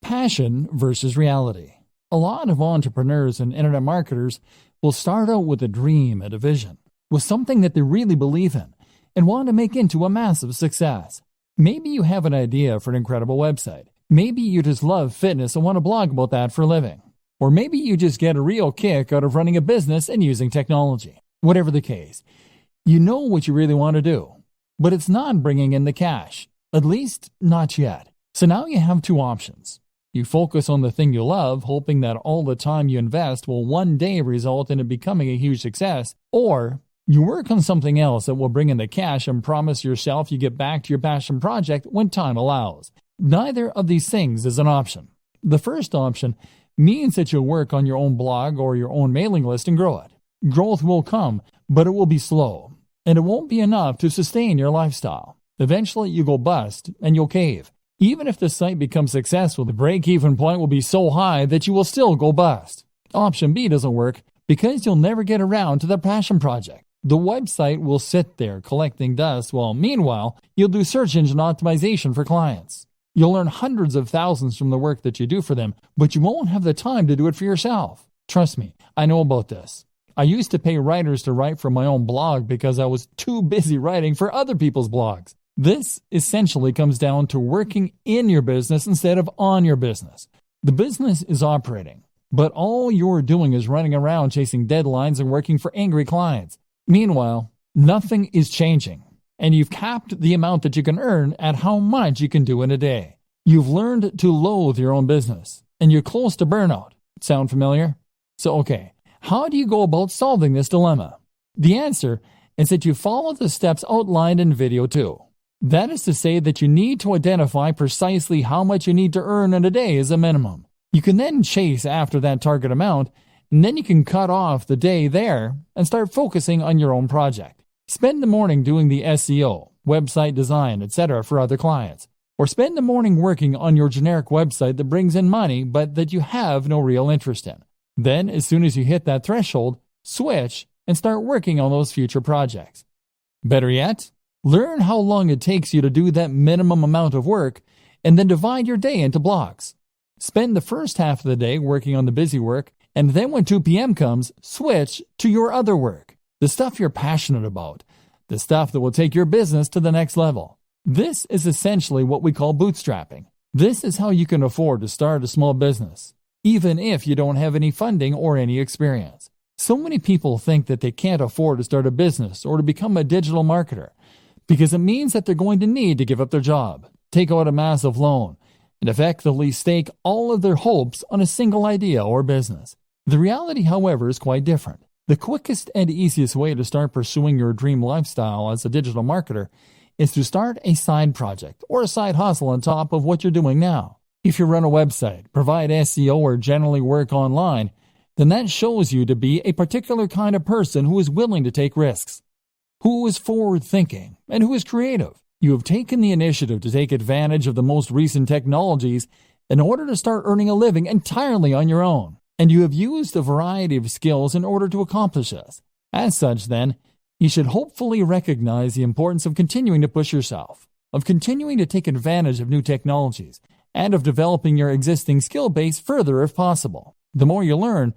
Passion versus reality. A lot of entrepreneurs and internet marketers will start out with a dream and a vision, with something that they really believe in and want to make into a massive success. Maybe you have an idea for an incredible website. Maybe you just love fitness and want to blog about that for a living. Or maybe you just get a real kick out of running a business and using technology. Whatever the case, you know what you really want to do, but it's not bringing in the cash, at least not yet. So now you have two options. You focus on the thing you love, hoping that all the time you invest will one day result in it becoming a huge success, or you work on something else that will bring in the cash and promise yourself you get back to your passion project when time allows. Neither of these things is an option. The first option means that you'll work on your own blog or your own mailing list and grow it. Growth will come, but it will be slow, and it won't be enough to sustain your lifestyle. Eventually, you go bust and you'll cave. Even if the site becomes successful, the break-even point will be so high that you will still go bust. Option B doesn't work because you'll never get around to the passion project. The website will sit there collecting dust while, meanwhile, you'll do search engine optimization for clients. You'll earn hundreds of thousands from the work that you do for them, but you won't have the time to do it for yourself. Trust me, I know about this. I used to pay writers to write for my own blog because I was too busy writing for other people's blogs. This essentially comes down to working in your business instead of on your business. The business is operating, but all you're doing is running around chasing deadlines and working for angry clients. Meanwhile, nothing is changing, and you've capped the amount that you can earn at how much you can do in a day. You've learned to loathe your own business, and you're close to burnout. Sound familiar? So, okay, how do you go about solving this dilemma? The answer is that you follow the steps outlined in video 2. That is to say that you need to identify precisely how much you need to earn in a day as a minimum. You can then chase after that target amount, and then you can cut off the day there and start focusing on your own project. Spend the morning doing the SEO, website design, etc. for other clients. Or spend the morning working on your generic website that brings in money but that you have no real interest in. Then, as soon as you hit that threshold, switch and start working on those future projects. Better yet, learn how long it takes you to do that minimum amount of work and then divide your day into blocks. Spend the first half of the day working on the busy work, and then when 2 p.m. comes, switch to your other work, the stuff you're passionate about, the stuff that will take your business to the next level. This is essentially what we call bootstrapping. This is how you can afford to start a small business, even if you don't have any funding or any experience. So many people think that they can't afford to start a business or to become a digital marketer, because it means that they're going to need to give up their job, take out a massive loan, and effectively stake all of their hopes on a single idea or business. The reality, however, is quite different. The quickest and easiest way to start pursuing your dream lifestyle as a digital marketer is to start a side project or a side hustle on top of what you're doing now. If you run a website, provide SEO, or generally work online, then that shows you to be a particular kind of person who is willing to take risks, who is forward-thinking, and who is creative. You have taken the initiative to take advantage of the most recent technologies in order to start earning a living entirely on your own, and you have used a variety of skills in order to accomplish this. As such, then, you should hopefully recognize the importance of continuing to push yourself, of continuing to take advantage of new technologies, and of developing your existing skill base further if possible. The more you learn,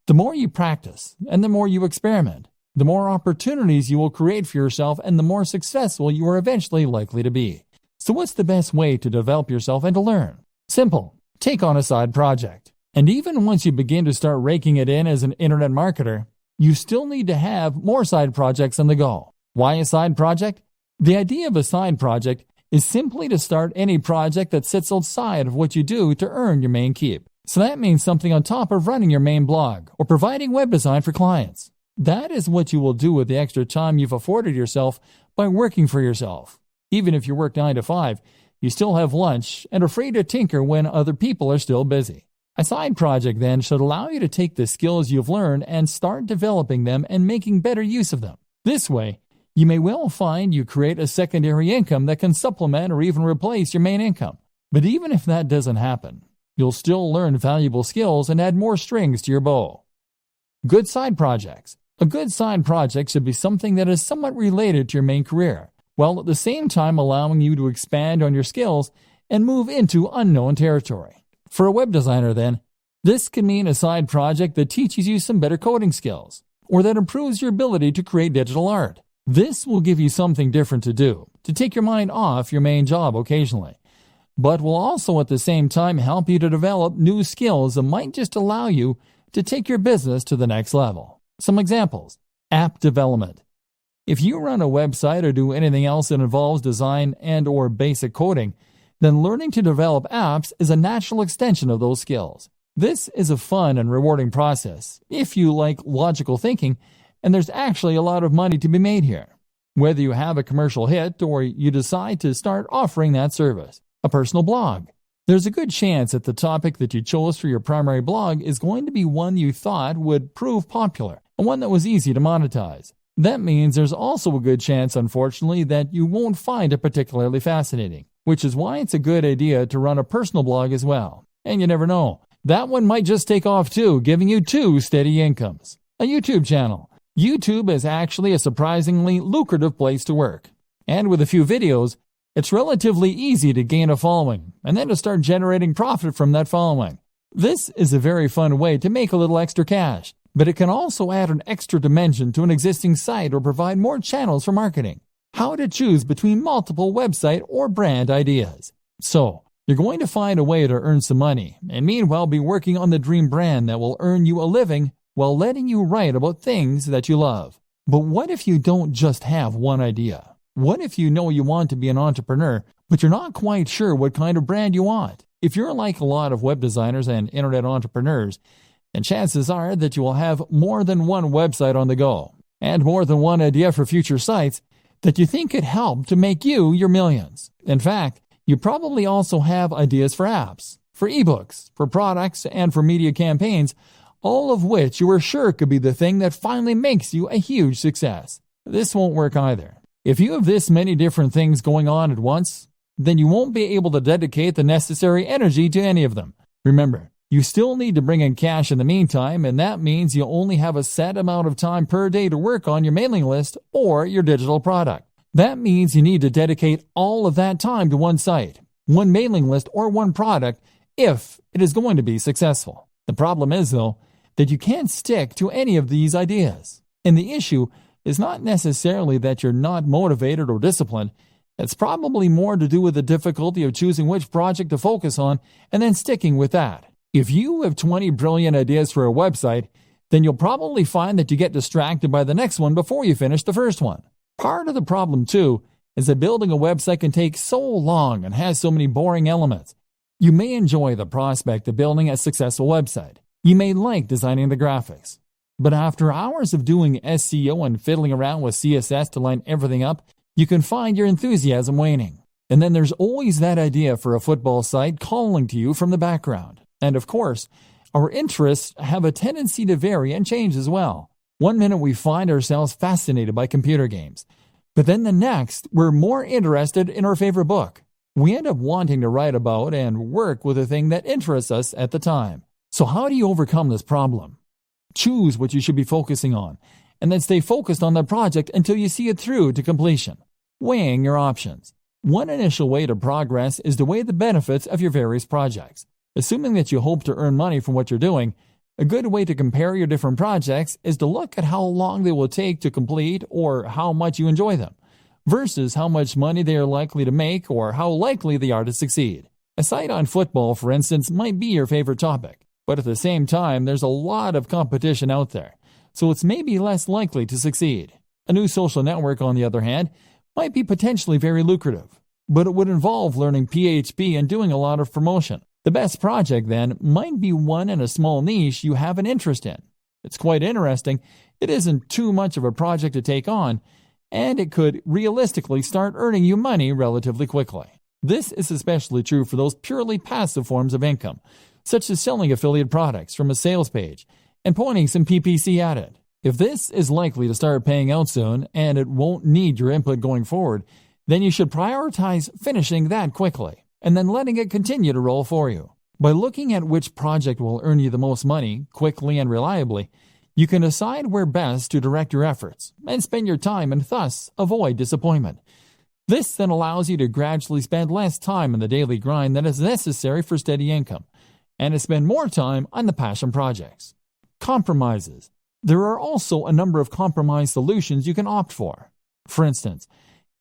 the more you practice, and the more you experiment, the more opportunities you will create for yourself and the more successful you are eventually likely to be. So what's the best way to develop yourself and to learn? Simple. Take on a side project. And even once you begin to start raking it in as an internet marketer, you still need to have more side projects on the go. Why a side project? The idea of a side project is simply to start any project that sits outside of what you do to earn your main keep. So that means something on top of running your main blog or providing web design for clients. That is what you will do with the extra time you've afforded yourself by working for yourself. Even if you work 9 to 5, you still have lunch and are free to tinker when other people are still busy. A side project, then, should allow you to take the skills you've learned and start developing them and making better use of them. This way, you may well find you create a secondary income that can supplement or even replace your main income. But even if that doesn't happen, you'll still learn valuable skills and add more strings to your bow. Good side projects. A good side project should be something that is somewhat related to your main career, while at the same time allowing you to expand on your skills and move into unknown territory. For a web designer, then, this can mean a side project that teaches you some better coding skills, or that improves your ability to create digital art. This will give you something different to do, to take your mind off your main job occasionally, but will also at the same time help you to develop new skills that might just allow you to take your business to the next level. Some examples: app development. If you run a website or do anything else that involves design and/or basic coding, then learning to develop apps is a natural extension of those skills. This is a fun and rewarding process if you like logical thinking, and there's actually a lot of money to be made here. Whether you have a commercial hit or you decide to start offering that service. A personal blog. There's a good chance that the topic that you chose for your primary blog is going to be one you thought would prove popular, and one that was easy to monetize. That means there's also a good chance, unfortunately, that you won't find it particularly fascinating, which is why it's a good idea to run a personal blog as well. And you never know, that one might just take off too, giving you 2 steady incomes. A YouTube channel. YouTube is actually a surprisingly lucrative place to work. And with a few videos, it's relatively easy to gain a following, and then to start generating profit from that following. This is a very fun way to make a little extra cash, but it can also add an extra dimension to an existing site or provide more channels for marketing. How to choose between multiple website or brand ideas. So, you're going to find a way to earn some money, and meanwhile be working on the dream brand that will earn you a living while letting you write about things that you love. But what if you don't just have one idea? What if you know you want to be an entrepreneur, but you're not quite sure what kind of brand you want? If you're like a lot of web designers and internet entrepreneurs, then chances are that you will have more than one website on the go, and more than one idea for future sites that you think could help to make you your millions. In fact, you probably also have ideas for apps, for ebooks, for products, and for media campaigns, all of which you are sure could be the thing that finally makes you a huge success. This won't work either. If you have this many different things going on at once, then you won't be able to dedicate the necessary energy to any of them. Remember, you still need to bring in cash in the meantime, and that means you only have a set amount of time per day to work on your mailing list or your digital product. That means you need to dedicate all of that time to one site, one mailing list, or one product if it is going to be successful. The problem is, though, that you can't stick to any of these ideas. And the issue is not necessarily that you're not motivated or disciplined. It's probably more to do with the difficulty of choosing which project to focus on and then sticking with that. If you have 20 brilliant ideas for a website, then you'll probably find that you get distracted by the next one before you finish the first one. Part of the problem, too, is that building a website can take so long and has so many boring elements. You may enjoy the prospect of building a successful website. You may like designing the graphics. But after hours of doing SEO and fiddling around with CSS to line everything up, you can find your enthusiasm waning. And then there's always that idea for a football site calling to you from the background. And of course, our interests have a tendency to vary and change as well. One minute we find ourselves fascinated by computer games, but then the next we're more interested in our favorite book. We end up wanting to write about and work with a thing that interests us at the time. So how do you overcome this problem? Choose what you should be focusing on, and then stay focused on that project until you see it through to completion. Weighing your options. One initial way to progress is to weigh the benefits of your various projects. Assuming that you hope to earn money from what you're doing, a good way to compare your different projects is to look at how long they will take to complete or how much you enjoy them, versus how much money they are likely to make or how likely they are to succeed. A site on football, for instance, might be your favorite topic, but at the same time, there's a lot of competition out there, so it's maybe less likely to succeed. A new social network, on the other hand, might be potentially very lucrative, but it would involve learning PHP and doing a lot of promotion. The best project, then, might be one in a small niche you have an interest in. It's quite interesting, it isn't too much of a project to take on, and it could realistically start earning you money relatively quickly. This is especially true for those purely passive forms of income, such as selling affiliate products from a sales page and pointing some PPC at it. If this is likely to start paying out soon and it won't need your input going forward, then you should prioritize finishing that quickly and then letting it continue to roll for you. By looking at which project will earn you the most money, quickly and reliably, you can decide where best to direct your efforts and spend your time and thus avoid disappointment. This then allows you to gradually spend less time in the daily grind than is necessary for steady income, and to spend more time on the passion projects. Compromises. There are also a number of compromise solutions you can opt for. For instance,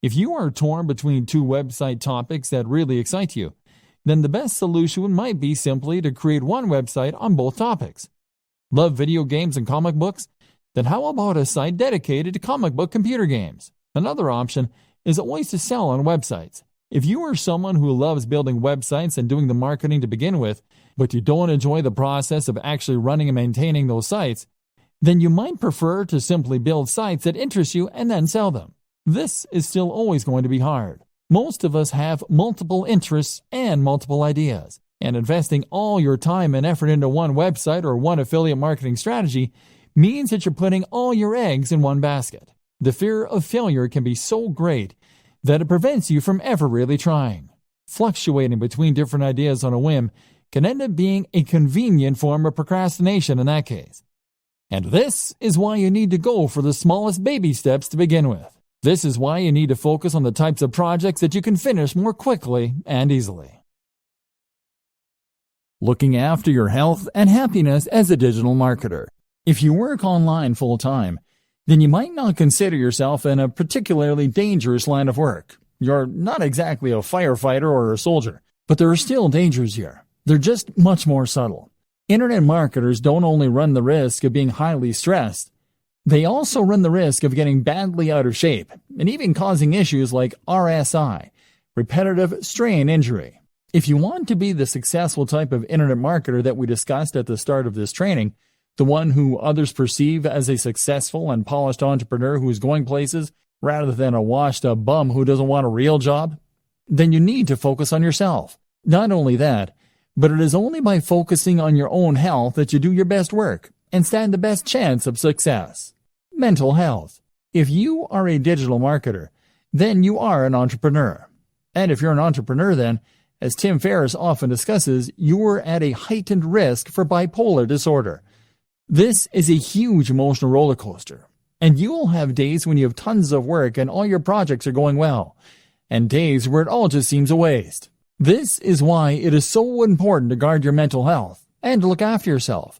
if you are torn between two website topics that really excite you, then the best solution might be simply to create one website on both topics. Love video games and comic books? Then how about a site dedicated to comic book computer games? Another option is always to sell on websites. If you are someone who loves building websites and doing the marketing to begin with, but you don't enjoy the process of actually running and maintaining those sites, then you might prefer to simply build sites that interest you and then sell them. This is still always going to be hard. Most of us have multiple interests and multiple ideas, and investing all your time and effort into one website or one affiliate marketing strategy means that you're putting all your eggs in one basket. The fear of failure can be so great that it prevents you from ever really trying. Fluctuating between different ideas on a whim can end up being a convenient form of procrastination in that case. And this is why you need to go for the smallest baby steps to begin with. This is why you need to focus on the types of projects that you can finish more quickly and easily. Looking after your health and happiness as a digital marketer. If you work online full-time, then you might not consider yourself in a particularly dangerous line of work. You're not exactly a firefighter or a soldier, but there are still dangers here. They're just much more subtle. Internet marketers don't only run the risk of being highly stressed, they also run the risk of getting badly out of shape and even causing issues like RSI, repetitive strain injury. If you want to be the successful type of internet marketer that we discussed at the start of this training, the one who others perceive as a successful and polished entrepreneur who is going places rather than a washed-up bum who doesn't want a real job, then you need to focus on yourself. Not only that, but it is only by focusing on your own health that you do your best work and stand the best chance of success. Mental health. If you are a digital marketer, then you are an entrepreneur. And if you're an entrepreneur, then, as Tim Ferriss often discusses, you are at a heightened risk for bipolar disorder. This is a huge emotional roller coaster, and you will have days when you have tons of work and all your projects are going well, and days where it all just seems a waste. This is why it is so important to guard your mental health and to look after yourself,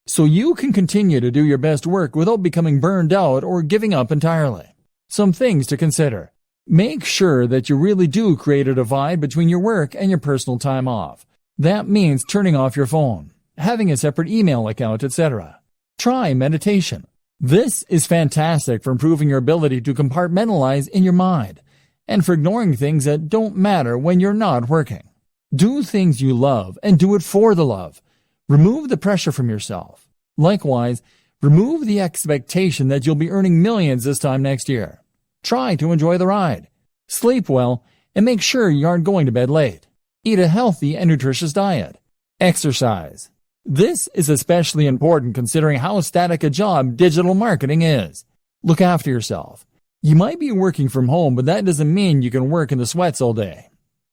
so you can continue to do your best work without becoming burned out or giving up entirely. Some things to consider. Make sure that you really do create a divide between your work and your personal time off. That means turning off your phone, having a separate email account, etc. Try meditation. This is fantastic for improving your ability to compartmentalize in your mind and for ignoring things that don't matter when you're not working. Do things you love and do it for the love. Remove the pressure from yourself. Likewise, remove the expectation that you'll be earning millions this time next year. Try to enjoy the ride. Sleep well and make sure you aren't going to bed late. Eat a healthy and nutritious diet. Exercise. This is especially important considering how static a job digital marketing is. Look after yourself. You might be working from home, but that doesn't mean you can work in the sweats all day.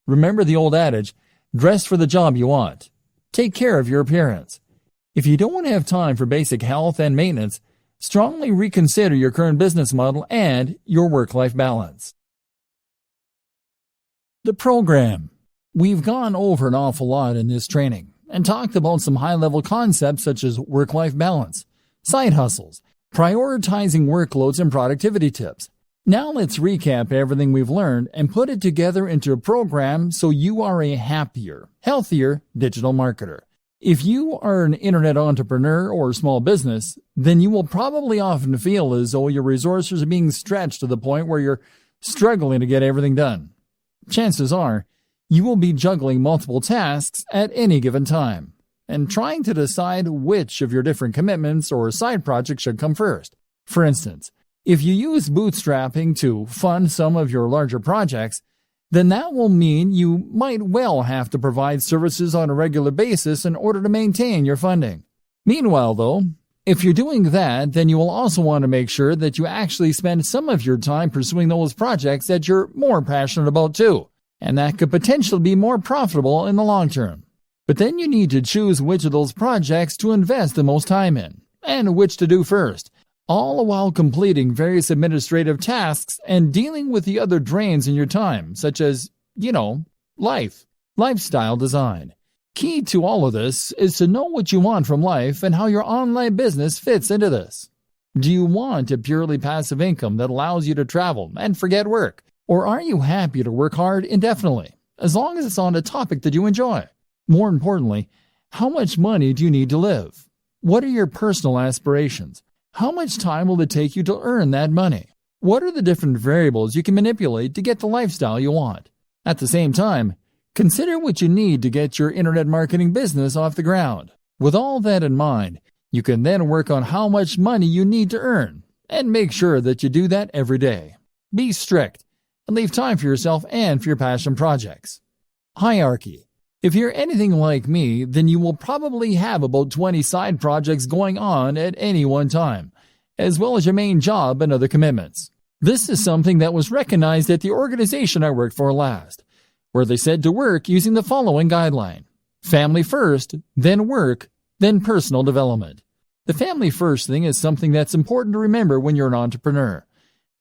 Remember the old adage, dress for the job you want. Take care of your appearance. If you don't have time for basic health and maintenance, strongly reconsider your current business model and your work-life balance. The program. We've gone over an awful lot in this training and talked about some high-level concepts such as work-life balance, side hustles, prioritizing workloads, and productivity tips. Now let's recap everything we've learned and put it together into a program so you are a happier, healthier digital marketer. If you are an internet entrepreneur or small business, then you will probably often feel as though your resources are being stretched to the point where you're struggling to get everything done. Chances are, you will be juggling multiple tasks at any given time and trying to decide which of your different commitments or side projects should come first. For instance, if you use bootstrapping to fund some of your larger projects, then that will mean you might well have to provide services on a regular basis in order to maintain your funding. Meanwhile, though, if you're doing that, then you will also want to make sure that you actually spend some of your time pursuing those projects that you're more passionate about too, and that could potentially be more profitable in the long term. But then you need to choose which of those projects to invest the most time in, and which to do first, all while completing various administrative tasks and dealing with the other drains in your time, such as, lifestyle design. Key to all of this is to know what you want from life and how your online business fits into this. Do you want a purely passive income that allows you to travel and forget work? Or are you happy to work hard indefinitely, as long as it's on a topic that you enjoy? More importantly, how much money do you need to live? What are your personal aspirations? How much time will it take you to earn that money? What are the different variables you can manipulate to get the lifestyle you want? At the same time, consider what you need to get your internet marketing business off the ground. With all that in mind, you can then work on how much money you need to earn, and make sure that you do that every day. Be strict, and leave time for yourself and for your passion projects. Hierarchy. If you're anything like me, then you will probably have about 20 side projects going on at any one time, as well as your main job and other commitments. This is something that was recognized at the organization I worked for last, where they said to work using the following guideline: family first, then work, then personal development. The family first thing is something that's important to remember when you're an entrepreneur,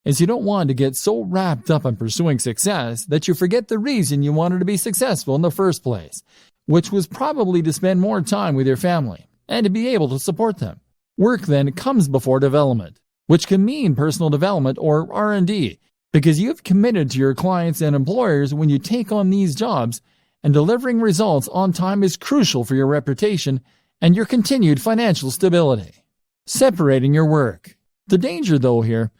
as you don't want to get so wrapped up in pursuing success that you forget the reason you wanted to be successful in the first place, which was probably to spend more time with your family and to be able to support them. Work then comes before development, which can mean personal development or R&D, because you've committed to your clients and employers when you take on these jobs, and delivering results on time is crucial for your reputation and your continued financial stability. Separating your work. The danger, though, here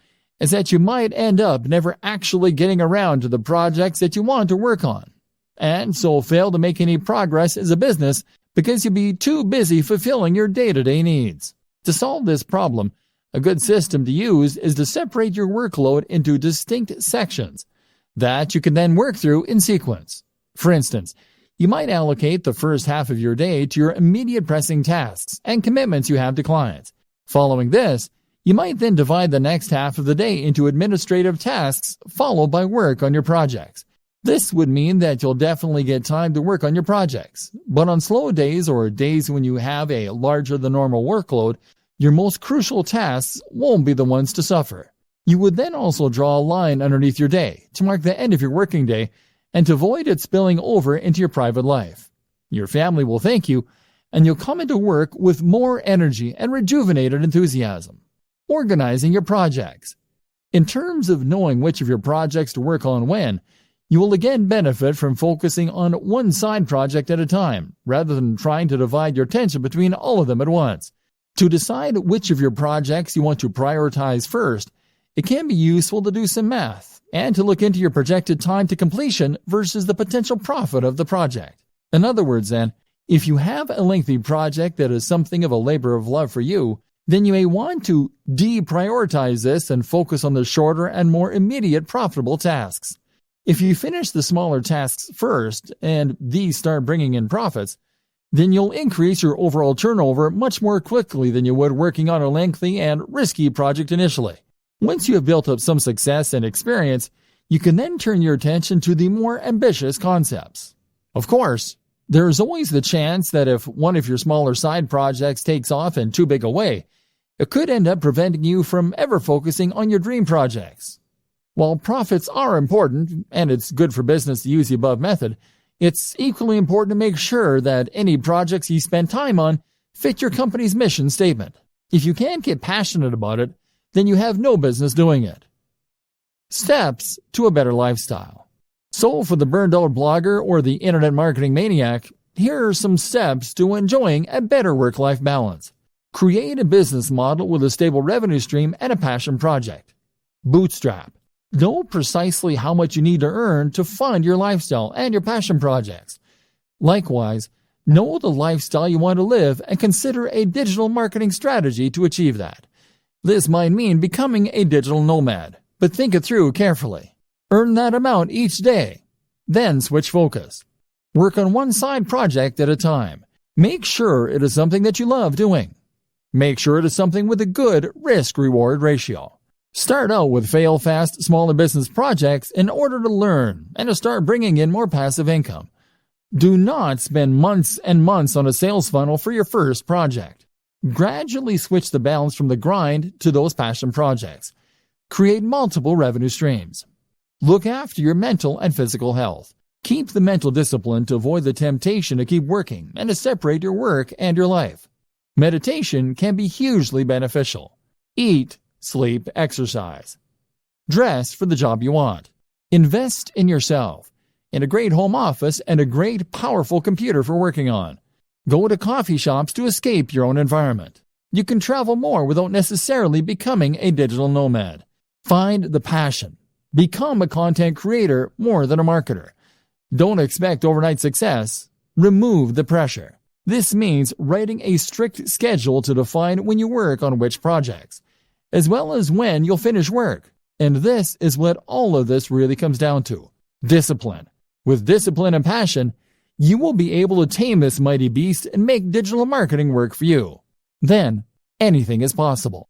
is that you might end up never actually getting around to the projects that you want to work on, and so fail to make any progress as a business because you'll be too busy fulfilling your day-to-day needs. To solve this problem, a good system to use is to separate your workload into distinct sections that you can then work through in sequence. For instance, you might allocate the first half of your day to your immediate pressing tasks and commitments you have to clients. Following this, you might then divide the next half of the day into administrative tasks, followed by work on your projects. This would mean that you'll definitely get time to work on your projects, but on slow days or days when you have a larger than normal workload, your most crucial tasks won't be the ones to suffer. You would then also draw a line underneath your day to mark the end of your working day and to avoid it spilling over into your private life. Your family will thank you, and you'll come into work with more energy and rejuvenated enthusiasm. Organizing your projects. In terms of knowing which of your projects to work on when, you will again benefit from focusing on one side project at a time, rather than trying to divide your attention between all of them at once. To decide which of your projects you want to prioritize first, it can be useful to do some math and to look into your projected time to completion versus the potential profit of the project. In other words, then, if you have a lengthy project that is something of a labor of love for you, then you may want to deprioritize this and focus on the shorter and more immediate profitable tasks. If you finish the smaller tasks first and these start bringing in profits, then you'll increase your overall turnover much more quickly than you would working on a lengthy and risky project initially. Once you have built up some success and experience, you can then turn your attention to the more ambitious concepts. Of course, there is always the chance that if one of your smaller side projects takes off in too big a way, it could end up preventing you from ever focusing on your dream projects. While profits are important, and it's good for business to use the above method, it's equally important to make sure that any projects you spend time on fit your company's mission statement. If you can't get passionate about it, then you have no business doing it. Steps to a better lifestyle. So for the burned out blogger or the internet marketing maniac, here are some steps to enjoying a better work-life balance. Create a business model with a stable revenue stream and a passion project. Bootstrap. Know precisely how much you need to earn to fund your lifestyle and your passion projects. Likewise, know the lifestyle you want to live and consider a digital marketing strategy to achieve that. This might mean becoming a digital nomad, but think it through carefully. Earn that amount each day. Then switch focus. Work on one side project at a time. Make sure it is something that you love doing. Make sure it is something with a good risk-reward ratio. Start out with fail-fast, smaller business projects in order to learn and to start bringing in more passive income. Do not spend months and months on a sales funnel for your first project. Gradually switch the balance from the grind to those passion projects. Create multiple revenue streams. Look after your mental and physical health. Keep the mental discipline to avoid the temptation to keep working and to separate your work and your life. Meditation can be hugely beneficial. Eat, sleep, exercise. Dress for the job you want. Invest in yourself, in a great home office and a great, powerful computer for working on. Go to coffee shops to escape your own environment. You can travel more without necessarily becoming a digital nomad. Find the passion. Become a content creator more than a marketer. Don't expect overnight success. Remove the pressure. This means writing a strict schedule to define when you work on which projects, as well as when you'll finish work. And this is what all of this really comes down to: discipline. With discipline and passion, you will be able to tame this mighty beast and make digital marketing work for you. Then, anything is possible.